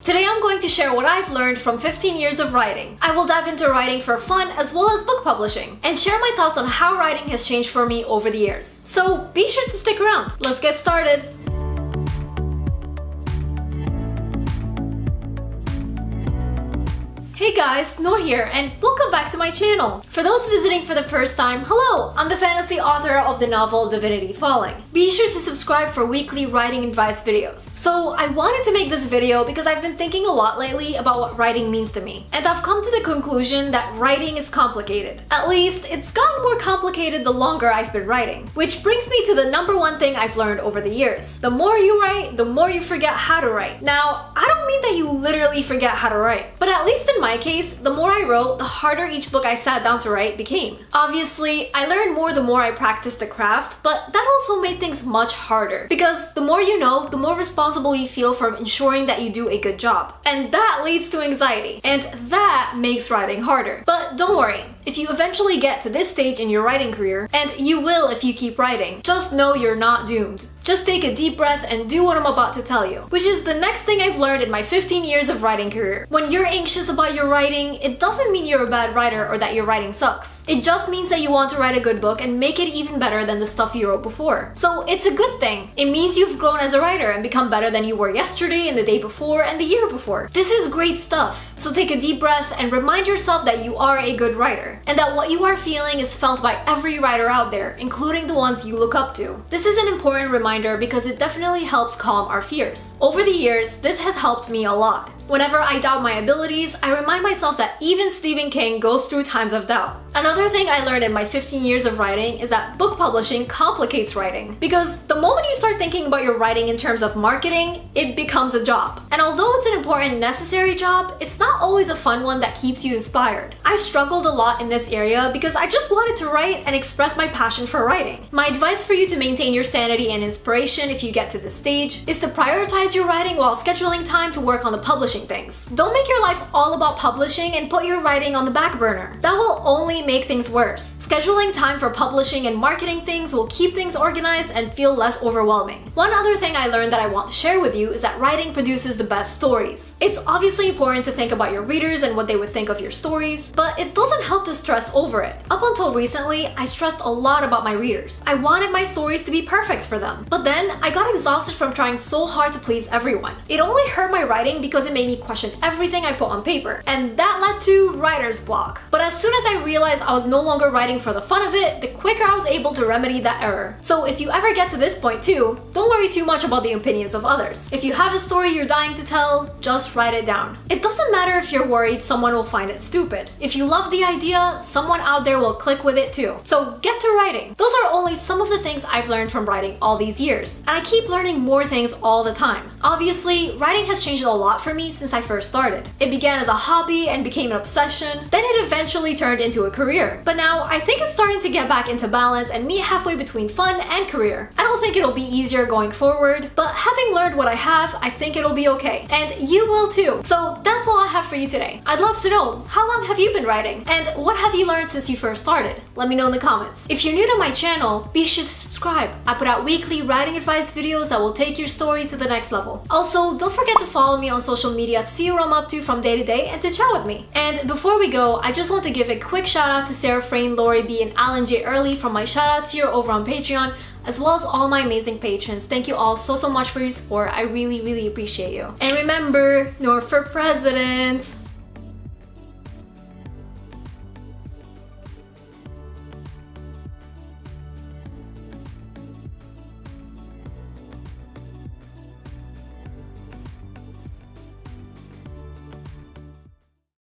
Today I'm going to share what I've learned from 15 years of writing. I will dive into writing for fun as well as book publishing, and share my thoughts on how writing has changed for me over the years. So be sure to stick around. Let's get started. Hey guys, Nour here, and welcome back to my channel. For those visiting for the first time, hello! I'm the fantasy author of the novel Divinity Falling. Be sure to subscribe for weekly writing advice videos. So I wanted to make this video because I've been thinking a lot lately about what writing means to me. And I've come to the conclusion that writing is complicated. At least, it's gotten more complicated the longer I've been writing. Which brings me to the number one thing I've learned over the years. The more you write, the more you forget how to write. Now, I don't mean that you literally forget how to write, but at least in my case, the more I wrote, the harder each book I sat down to write became. Obviously, I learned more the more I practiced the craft, but that also made things much harder. Because the more you know, the more responsible you feel for ensuring that you do a good job. And that leads to anxiety, and that makes writing harder. But don't worry, if you eventually get to this stage in your writing career, and you will if you keep writing, just know you're not doomed. Just take a deep breath and do what I'm about to tell you. Which is the next thing I've learned in my 15 years of writing career. When you're anxious about your writing, it doesn't mean you're a bad writer or that your writing sucks. It just means that you want to write a good book and make it even better than the stuff you wrote before. So it's a good thing. It means you've grown as a writer and become better than you were yesterday and the day before and the year before. This is great stuff. So take a deep breath and remind yourself that you are a good writer. And that what you are feeling is felt by every writer out there, including the ones you look up to. This is an important reminder because it definitely helps calm our fears. Over the years, this has helped me a lot. Whenever I doubt my abilities, I remind myself that even Stephen King goes through times of doubt. Another thing I learned in my 15 years of writing is that book publishing complicates writing. Because the moment you start thinking about your writing in terms of marketing, it becomes a job. And although it's an important, necessary job, it's not always a fun one that keeps you inspired. I struggled a lot in this area because I just wanted to write and express my passion for writing. My advice for you to maintain your sanity and inspiration if you get to this stage is to prioritize your writing while scheduling time to work on the publishing things. Don't make your life all about publishing and put your writing on the back burner. That will only make things worse. Scheduling time for publishing and marketing things will keep things organized and feel less overwhelming. One other thing I learned that I want to share with you is that writing produces the best stories. It's obviously important to think about your readers and what they would think of your stories, but it doesn't help to stress over it. Up until recently, I stressed a lot about my readers. I wanted my stories to be perfect for them. But then, I got exhausted from trying so hard to please everyone. It only hurt my writing because it made me question everything I put on paper, and that led to writer's block. But as soon as I realized I was no longer writing for the fun of it, the quicker I was able to remedy that error. So if you ever get to this point too, don't worry too much about the opinions of others. If you have a story you're dying to tell, just write it down. It doesn't matter if you're worried someone will find it stupid. If you love the idea, someone out there will click with it too. So get to writing. Those are only some of the things I've learned from writing all these years, and I keep learning more things all the time. Obviously, writing has changed a lot for me since I first started. It began as a hobby and became an obsession, then it eventually turned into a career. But now, I think it's starting to get back into balance and meet halfway between fun and career. I don't think it'll be easier going forward, but having learned what I have, I think it'll be okay. And you will too. So that's all I have for you today. I'd love to know, how long have you been writing? And what have you learned since you first started? Let me know in the comments. If you're new to my channel, be sure to subscribe. I put out weekly writing advice videos that will take your story to the next level. Also, don't forget to follow me on social media to see what I'm up to from day to day and to chat with me. And before we go, I just want to give a quick shout out to Sarah Frayne, Lori B, and Alan J. Early from my shout out tier over on Patreon, as well as all my amazing patrons. Thank you all so much for your support. I really appreciate you. And remember, Nour for president!